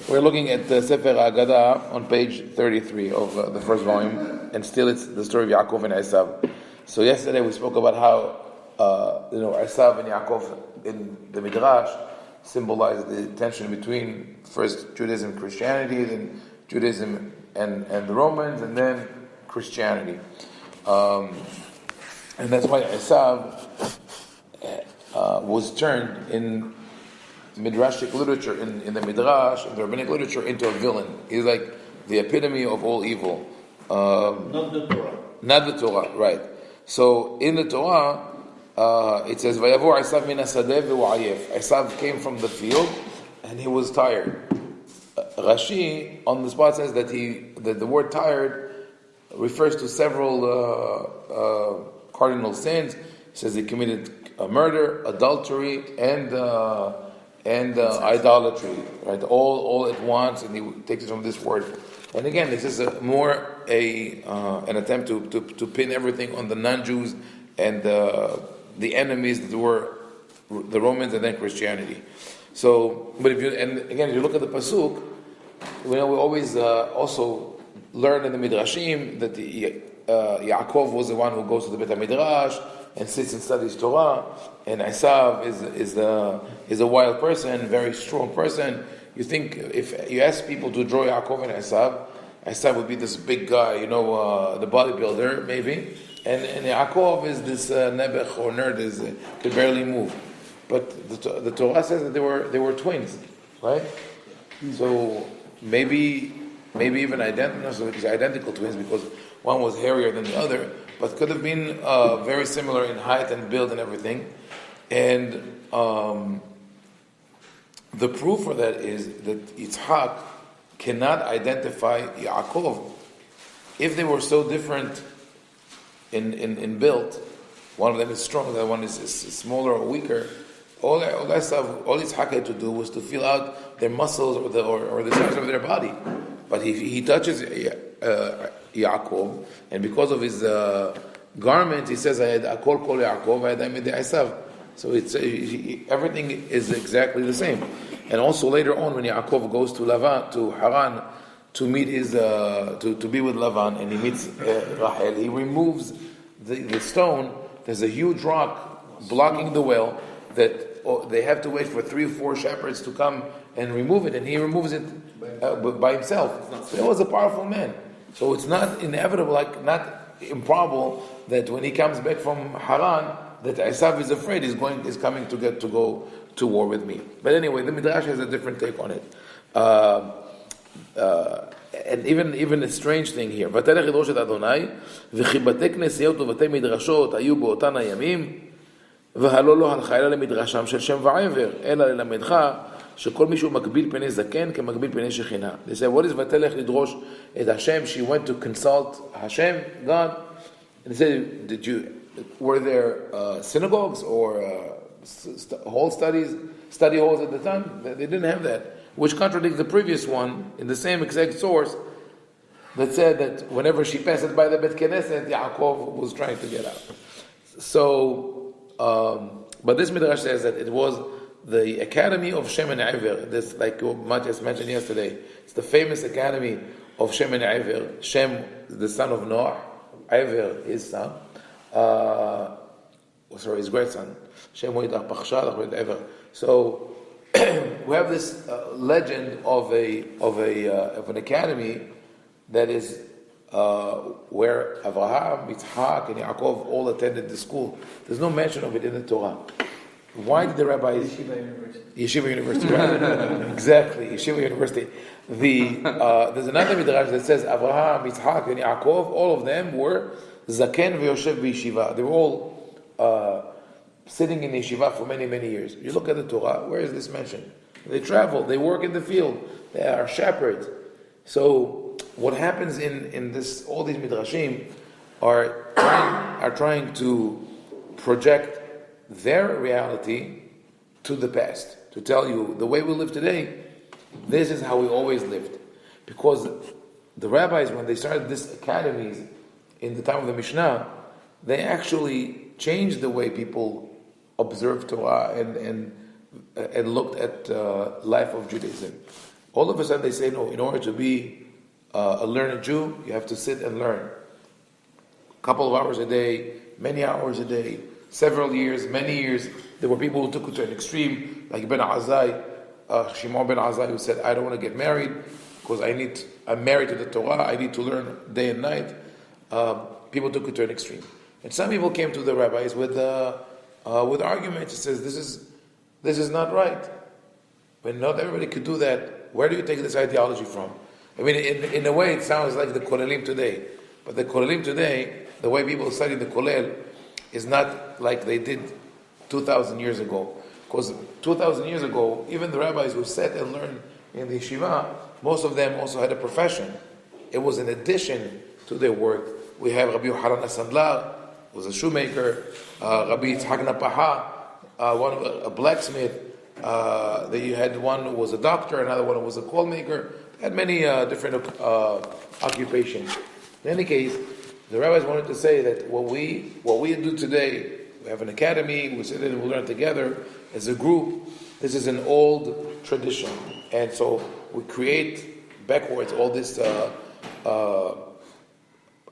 We're looking at the Sefer Ha-Aggadah on page 33 of the first volume, and still it's the story of Yaakov and Esav. So yesterday we spoke about how Esav and Yaakov in the Midrash symbolize the tension between first Judaism and Christianity, then Judaism and the Romans, and then Christianity. And that's why Esav was turned in Midrashic literature, in the Midrash, in the rabbinic literature, into a villain. He's like the epitome of all evil. Not the Torah. Not the Torah, right. So in the Torah, it says, Vayavor Esav min hasadeh v'u'ayef. Esav came from the field and he was tired. Rashi on the spot says that the word tired refers to several cardinal sins. He says he committed murder, adultery, and idolatry, right? All at once, and he takes it from this word. And again, this is more an attempt to pin everything on the non-Jews and the enemies that were the Romans and then Christianity. So, but if you look at the pasuk, we always also learn in the midrashim that Yaakov was the one who goes to the Beit HaMidrash and sits and studies Torah, and Esav is a wild person, very strong person. You think if you ask people to draw Yaakov and Esav would be this big guy, the bodybuilder maybe, and Yaakov is this nebech or nerd, could barely move. But the Torah says that they were twins, right? So maybe even identical twins because one was hairier than the other, but could have been very similar in height and build and everything. And the proof for that is that Yitzhak cannot identify Yaakov. If they were so different in build, one of them is strong, the other one is smaller or weaker, all Yitzhak had to do was to feel out their muscles or the size of their body. But he touches Yaakov, and because of his garment, he says, "I had akol kol Yaakov, I had amid Esav." So everything is exactly the same. And also later on, when Yaakov goes to Haran, to meet to be with Lavan, and he meets Rachel, he removes the stone. There's a huge rock blocking the well that they have to wait for 3 or 4 shepherds to come and remove it, and he removes it by himself. So he was a powerful man. So it's not inevitable, not improbable, that when he comes back from Haran, that Esav is afraid is coming to go to war with me. But anyway, the Midrash has a different take on it. And even a strange thing here. ותלך לדרוש את אדוני, וכי בתי כנסיות ובתי מדרשות היו באותן הימים, והלא לא הלכה אלא למדרשם של שם ועבר, אלא ללמדך שכל מישהו מקביל פני זקן כמקביל פני שכינה. They say, what is ותלך לדרוש את Hashem? She went to consult Hashem, God. And they say, were there synagogues or study halls at the time? They didn't have that. Which contradicts the previous one in the same exact source that said that whenever she passed by the Bet Knesset, Yaakov was trying to get out. So, but this Midrash says that it was the Academy of Shem and Iver. This, like Matthias mentioned yesterday, it's the famous Academy of Shem and Iver. Shem, the son of Noah, Iver, his son. His great-son. Shem Iver. So we have this legend of an academy that is where Abraham, Yitzhak, and Yaakov all attended the school. There's no mention of it in the Torah. Why did the rabbis? Yeshiva University, right? Exactly, Yeshiva University. There's another midrash that says Abraham, Yitzhak, and Yaakov, all of them were zaken v'yoshev b'yeshiva. They were all sitting in yeshiva for many, many years. You look at the Torah, where is this mentioned? They travel, they work in the field, they are shepherds. So what happens in this, all these midrashim are trying to project their reality to the past, to tell you the way we live today, this is how we always lived. Because the rabbis, when they started these academies in the time of the Mishnah, they actually changed the way people observed Torah and looked at life of Judaism. All of a sudden they say, no, in order to be a learned Jew, you have to sit and learn. A couple of hours a day, many hours a day, several years, many years. There were people who took it to an extreme, like Ben Azai, Shimon Ben Azai, who said, I don't want to get married because I'm married to the Torah, I need to learn day and night. People took it to an extreme. And some people came to the rabbis with arguments. It says, this is not right. But not everybody could do that. Where do you take this ideology from? I mean, in a way, it sounds like the Kolelim today. But the Kolelim today, the way people study the Kolel, is not like they did 2,000 years ago. Because 2,000 years ago, even the rabbis who sat and learned in the yeshiva, most of them also had a profession. It was in addition to their work. We have Rabbi Yohanan Asandlar, who was a shoemaker, Rabbi Yitzhak Napaha, a blacksmith. Then you had one who was a doctor, another one who was a coal maker. They had many different occupations. In any case, the rabbis wanted to say that what we do today, we have an academy, we sit in and we learn together as a group. This is an old tradition, and so we create backwards all this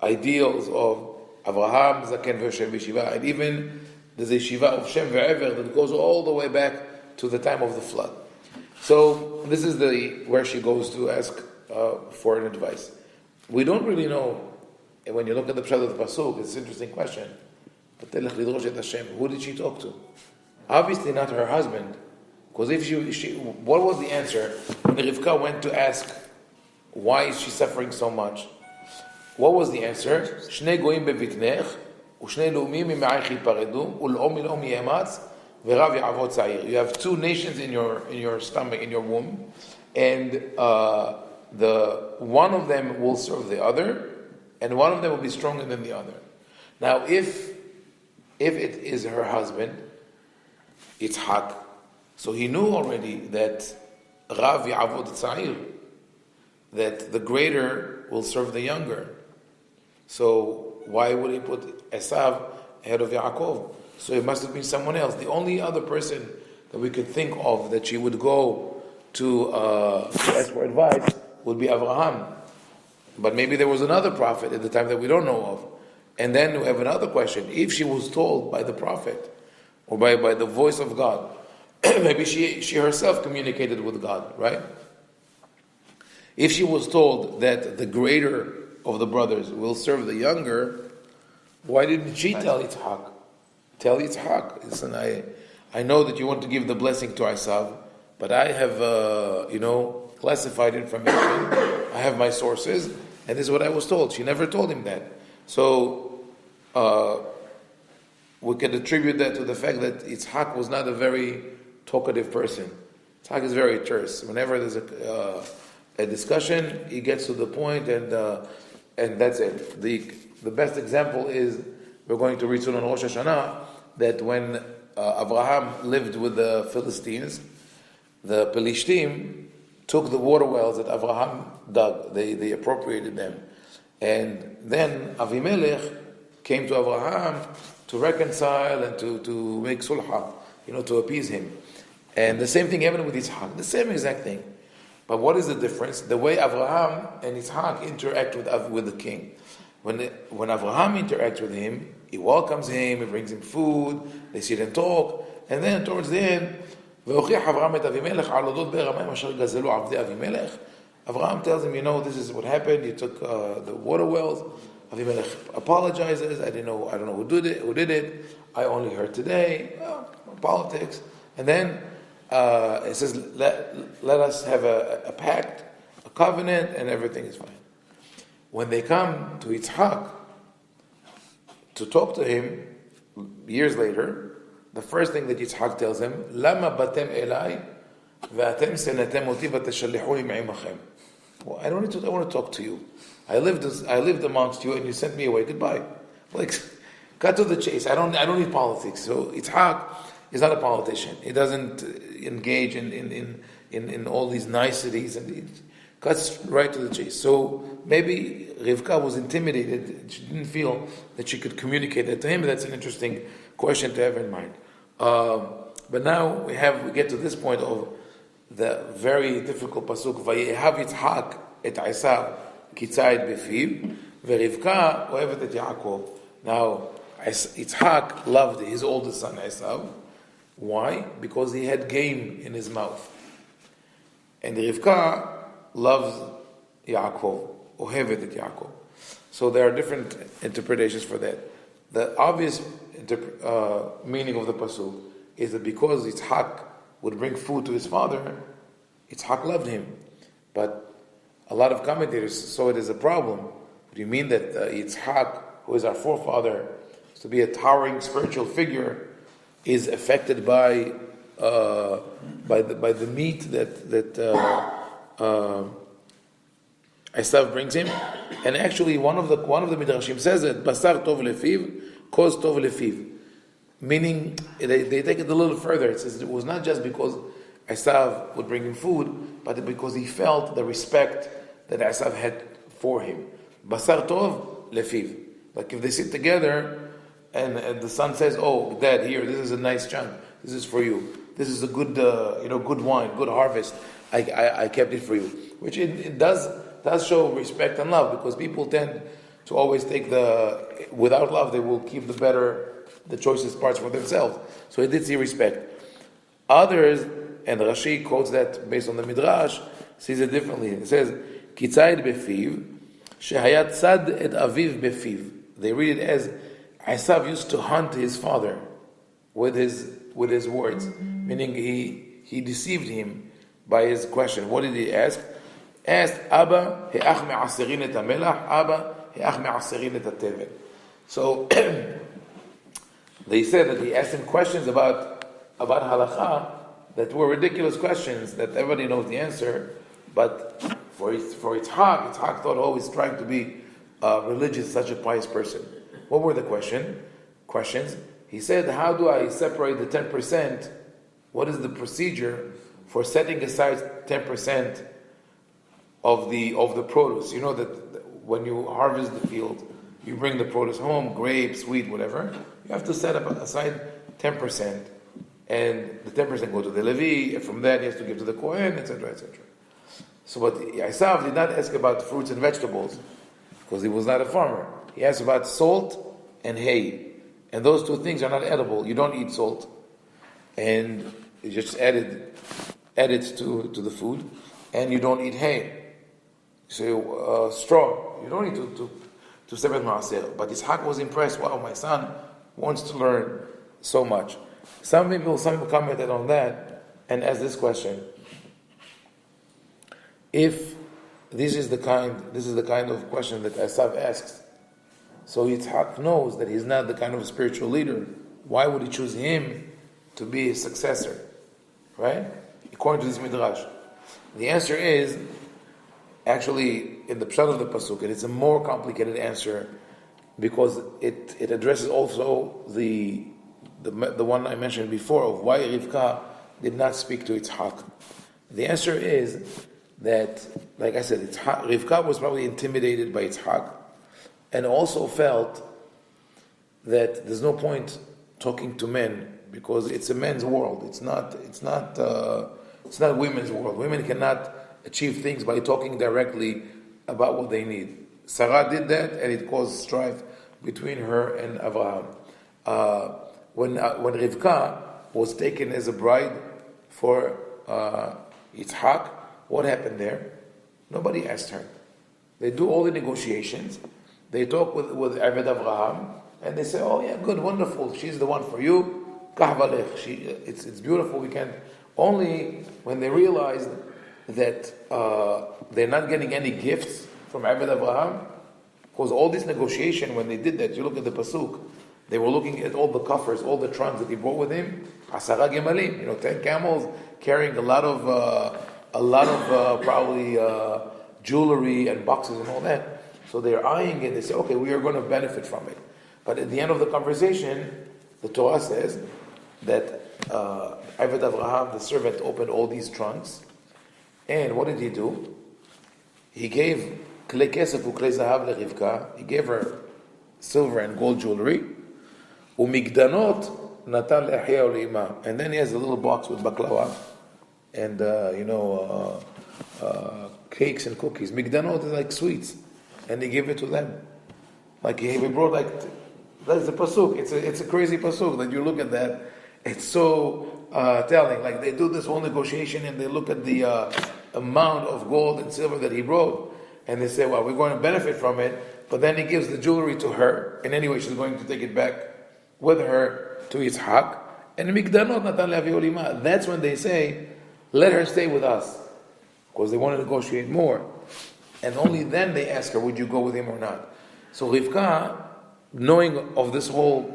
ideals of Avraham, Zaken, Veshem, Yeshiva, and even there's a Yeshiva of Shem Ve'ever that goes all the way back to the time of the flood. So this is where she goes to ask for an advice. We don't really know, and when you look at the pshat of the pasuk, it's an interesting question. Who did she talk to? Obviously not her husband, because if she, what was the answer when Rivka went to ask why is she suffering so much? What was the answer? Shnei goyim bevitnech, u'shnei leumim mi'ma'ich yiparadu, u'l'om mil'om yematz, v'rav ya'avot tza'ir. You have two nations in your stomach, in your womb, and the one of them will serve the other, and one of them will be stronger than the other. Now, if it is her husband, Yitzhak, so he knew already that Rav Ya'avod Tza'ir, that the greater will serve the younger. So why would he put Esav ahead of Yaakov? So it must have been someone else. The only other person that we could think of that she would go to ask for advice would be Avraham. But maybe there was another prophet at the time that we don't know of. And then we have another question. If she was told by the prophet, or by the voice of God, maybe she herself communicated with God, right? If she was told that the greater of the brothers will serve the younger, why didn't she tell Yitzhak? Tell Yitzhak, listen, I know that you want to give the blessing to Esav, but I have, classified information. I have my sources, and this is what I was told. She never told him that. So, we can attribute that to the fact that Yitzhak was not a very talkative person. Yitzhak is very terse. Whenever there's a discussion, he gets to the point, and that's it. The best example is, we're going to read soon on Rosh Hashanah, that when Abraham lived with the Philistines, the Pelishtim took the water wells that Abraham dug. They appropriated them. And then Avimelech came to Abraham to reconcile and to make sulha, to appease him. And the same thing happened with Yitzhak, the same exact thing. But what is the difference? The way Abraham and Yitzhak interact with the king. When Abraham interacts with him, he welcomes him, he brings him food, they sit and talk, and then towards the end, Abraham tells him, this is what happened, you took the water wells. Avimelech apologizes, I don't know who did it, I only heard today, politics. And then it says, let us have a pact, a covenant, and everything is fine. When they come to Yitzhak to talk to him years later, the first thing that Yitzhak tells him, Lama batem elai ve'atem senatem oti v'teshalichuni me'imachem. Well, I want to talk to you. I lived amongst you, and you sent me away. Goodbye. Cut to the chase. I don't need politics. So Yitzhak is not a politician. He doesn't engage in all these niceties, and he cuts right to the chase. So maybe Rivka was intimidated. She didn't feel that she could communicate that to him. That's an interesting question to have in mind. But now we get to this point of the very difficult pasuk, Vayehav Yitzhak et Esav kitzayit befiv, veRivka ohevet et Yaakov. Now, Yitzhak loved his oldest son Esav. Why? Because he had game in his mouth. And Rivka loves Yaakov, ohevet et Yaakov. So there are different interpretations for that. The obvious meaning of the pasuk is that because Yitzhak would bring food to his father, Yitzhak loved him. But a lot of commentators saw it as a problem. What do you mean that Yitzhak, who is our forefather, to be a towering spiritual figure, is affected by the meat that Esav brings him? And actually, one of the midrashim says that basar tov lefiv, kos tov lefiv, meaning they take it a little further. It says it was not just because Esav would bring him food, but because he felt the respect that Esav had for him. Basar tov lefiv, like if they sit together. And the son says, "Oh, Dad, here, this is a nice chunk. This is for you. This is a good, good wine, good harvest. I kept it for you." Which it does show respect and love, because people tend to always take without love, they will keep the choicest parts for themselves. So he did see respect. Others, and Rashi quotes that based on the Midrash, sees it differently. It says, "Kitzayit befiv, shehayat sad et aviv befiv." They read it as Esav used to hunt his father with his words, meaning he deceived him by his question. What did he ask? Asked, Abba, he'ach me'aserin et hamelach, Abba, he'ach me'aserin et hatevel. So they said that he asked him questions about halakha that were ridiculous questions that everybody knows the answer, but for Yitzhak thought, oh, he's trying to be religious, such a pious person. What were the questions? He said, how do I separate the 10%? What is the procedure for setting aside 10% of the produce? You know that when you harvest the field, you bring the produce home, grapes, wheat, whatever. You have to set aside 10%, and the 10% go to the Levi, and from that he has to give to the Kohen, etc., etc. So, but Esav did not ask about fruits and vegetables, because he was not a farmer. He asked about salt and hay. And those two things are not edible. You don't eat salt. And you just add it to the food. And you don't eat hay. So straw. You don't need to separate ma'aser. But Yitzhak was impressed. Wow, my son wants to learn so much. Some people commented on that and asked this question. If this is the kind of question that Esav asks, so Yitzhak knows that he's not the kind of spiritual leader. Why would he choose him to be his successor? Right? According to this midrash. The answer is actually in the pshat of the pasuk, and it's a more complicated answer because it addresses also the one I mentioned before of why Rivka did not speak to Yitzhak. The answer is that, like I said, Rivka was probably intimidated by Yitzhak, and also felt that there's no point talking to men because it's a men's world. It's not women's world. Women cannot achieve things by talking directly about what they need. Sarah did that, and it caused strife between her and Abraham. When Rivka was taken as a bride for Yitzhak, what happened there? Nobody asked her. They do all the negotiations. They talk with Eved Abraham, and they say, "Oh yeah, good, wonderful. She's the one for you. Kahvalech. It's beautiful. We can." Only when they realized that they're not getting any gifts from Eved Abraham, because all this negotiation, when they did that, you look at the pasuk, they were looking at all the coffers, all the trunks that he brought with him. Asara gemalim, 10 camels carrying a lot of probably jewelry and boxes and all that. So they're eyeing it. They say, okay, we are going to benefit from it. But at the end of the conversation, the Torah says that Eved Abraham, the servant, opened all these trunks. And what did he do? He gave klei kesef uklei zahav leRivka. He gave her silver and gold jewelry. Umigdanot natan le'achya u'le'ima. And then he has a little box with baklava. and cakes and cookies. Migdanot is like sweets, and he gave it to them. Like he brought that's the pasuk. It's a crazy pasuk. Like you look at that, it's so telling. Like they do this whole negotiation, and they look at the amount of gold and silver that he brought, and they say, "Well, we're going to benefit from it." But then he gives the jewelry to her, and anyway, she's going to take it back with her to Yitzhak. And Migdanot natan le'avi olima. That's when they say, "Let her stay with us," because they want to negotiate more. And only then they ask her, "Would you go with him or not?" So Rivka, knowing of this whole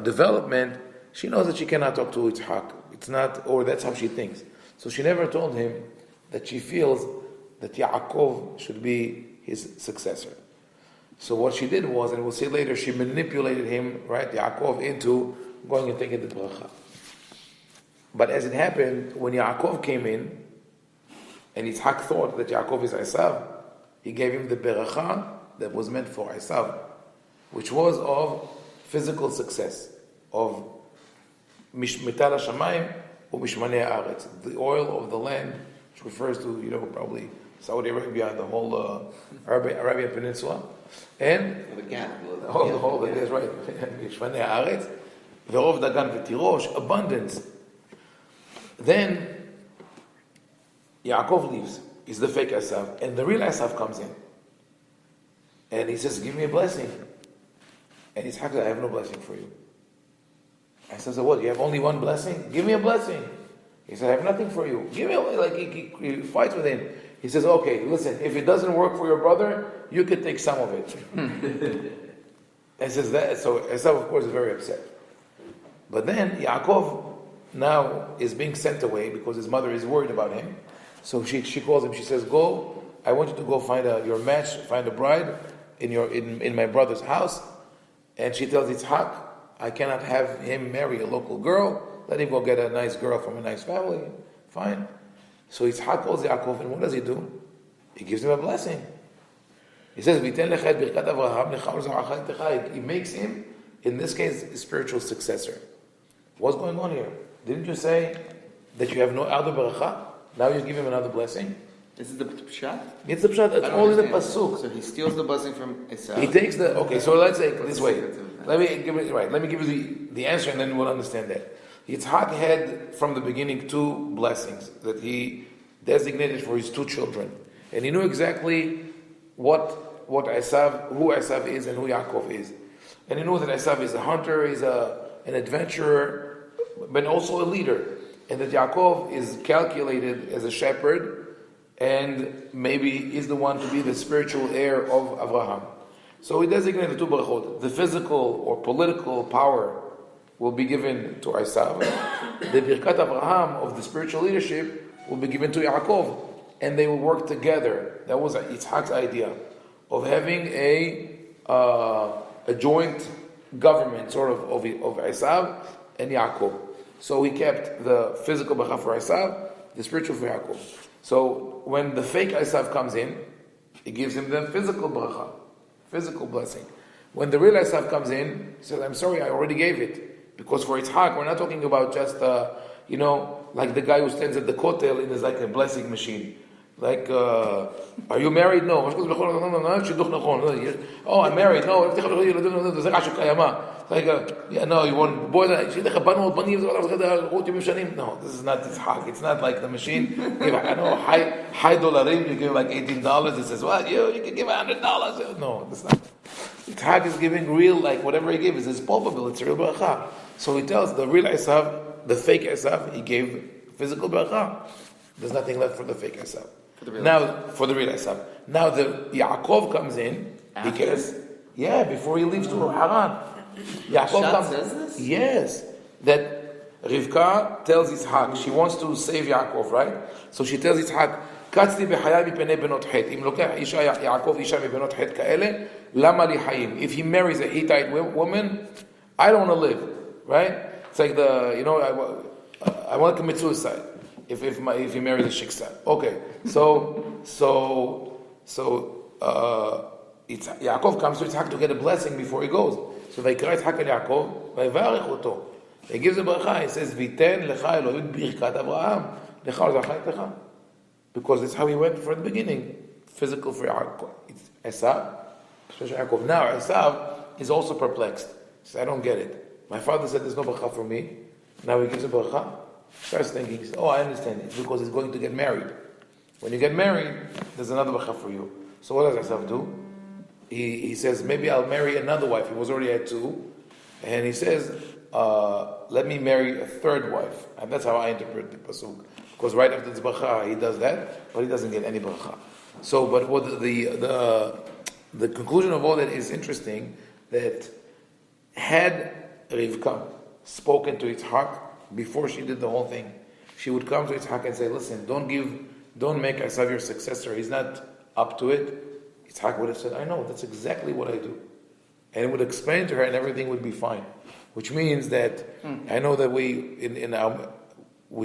development, she knows that she cannot talk to Yitzhak. It's not, or that's how she thinks. So she never told him that she feels that Yaakov should be his successor. So what she did was, and we'll see later, she manipulated him, right, Yaakov, into going and taking the bracha. But as it happened, when Yaakov came in, and Yitzhak thought that Yaakov is Esav, he gave him the beracha that was meant for Esav, which was of physical success, of mital hashamayim or mishmanei haaretz, the oil of the land, which refers to, probably Saudi Arabia and the whole Arabian Peninsula, and the whole, that's right, mishmanei haaretz, verov dagan v'tirosh, abundance. Then Yaakov leaves. He's the fake Esav, and the real Esav comes in, and he says, "Give me a blessing." And Yitzhak said, "I have no blessing for you." I said, "So what? You have only one blessing? Give me a blessing." He said, "I have nothing for you. Give me he fights with him. He says, "Okay, listen. If it doesn't work for your brother, you can take some of it." And says that. So Esav, of course, is very upset. But then Yaakov now is being sent away because his mother is worried about him. So she calls him. She says, "Go. I want you to go find your match. Find a bride in my brother's house." And she tells Yitzhak, "I cannot have him marry a local girl. Let him go get a nice girl from a nice family." Fine. So Yitzhak calls Yaakov, and what does he do? He gives him a blessing. He says, "V'iten lecha et birkat Avraham lecha u'zar'acha etechai." He makes him, in this case, a spiritual successor. What's going on here? Didn't you say that you have no other beracha? Now you give him another blessing? Is it the pshat? It's the pshat. It's only the pasuk. So he steals the blessing from Esav. He takes the. Okay, so let's say this way. Let me give you the answer, and then we'll understand that. Yitzhak had from the beginning two blessings that he designated for his two children, and he knew exactly who Esav is and who Yaakov is, and he knew that Esav is a hunter, he's an adventurer, but also a leader, and that Yaakov is calculated as a shepherd, and maybe is the one to be the spiritual heir of Avraham. So he designated the two berachot. The physical or political power will be given to Esav. The birkat Avraham of the spiritual leadership will be given to Yaakov, and they will work together. That was Yitzhak's idea of having a joint government, sort of Esav and Yaakov. So he kept the physical bracha for Esav, the spiritual for Yaakov. So when the fake Esav comes in, he gives him the physical bracha, physical blessing. When the real Esav comes in, he says, "I'm sorry, I already gave it." Because for Yitzhak, we're not talking about just, like the guy who stands at the kotel and is like a blessing machine. Like, are you married? No. Oh, I'm married. No. Like, no, you want boy. No, this is not Yitzhak. It's not like the machine. Give, high dollarim, you give like $18. It says, what? You can give $100. No, that's not. Yitzhak is giving real, like whatever he gives is his palpable. It's a real bracha. So he tells the real Esav, the fake Esav, he gave physical bracha. There's nothing left for the fake Esav. For the real Esav. Now the Yaakov comes in. He cares. Yeah, before he leaves to Haran. Yaakov comes. Says this? Yes, that Rivka tells Yitzhak she wants to save Yaakov, right? So she tells Yitzhak, "Katzli b'chayai mipnei benot het. Im lokach isha Yaakov isha mibenot het kaele, lama li hayim." If he marries a Hittite woman, I don't want to live, right? It's like I want to commit suicide if he marries a shiksa. Okay, so Yaakov comes to Yitzhak to get a blessing before he goes. So Vayikra Yitzhak el Yaakov, Vayivarech oto. He gives a bracha. He says, "Viten lecha Elohim birkat Avraham lecha zachet lecha," because that's how he went from the beginning. Physical for Yaakov. It's Esav, especially Yaakov. Now Esav is also perplexed. He says, "I don't get it. My father said there's no bracha for me. Now he gives a bracha." Starts thinking, he says, "Oh, I understand. It's because he's going to get married. When you get married, there's another bracha for you." So what does Esav do? He says, maybe I'll marry another wife. He was already at two. And he says, let me marry a third wife. And that's how I interpret the pasuk. Because right after the bracha, he does that, but he doesn't get any bracha. So, but what the conclusion of all that is interesting, that had Rivka spoken to Yitzhak before she did the whole thing, she would come to Yitzhak and say, listen, don't make Esav your successor. He's not up to it. Yitzhak would have said, I know, that's exactly what I do. And it would explain to her and everything would be fine. Which means that, I know that we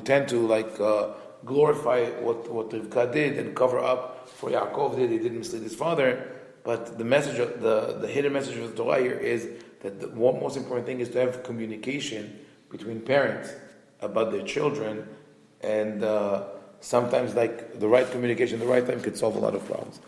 tend to glorify what Rivka did and cover up for Yaakov did. He didn't mislead his father. But the message, the hidden message of the Torah here is that the most important thing is to have communication between parents about their children, and sometimes the right communication, the right time could solve a lot of problems.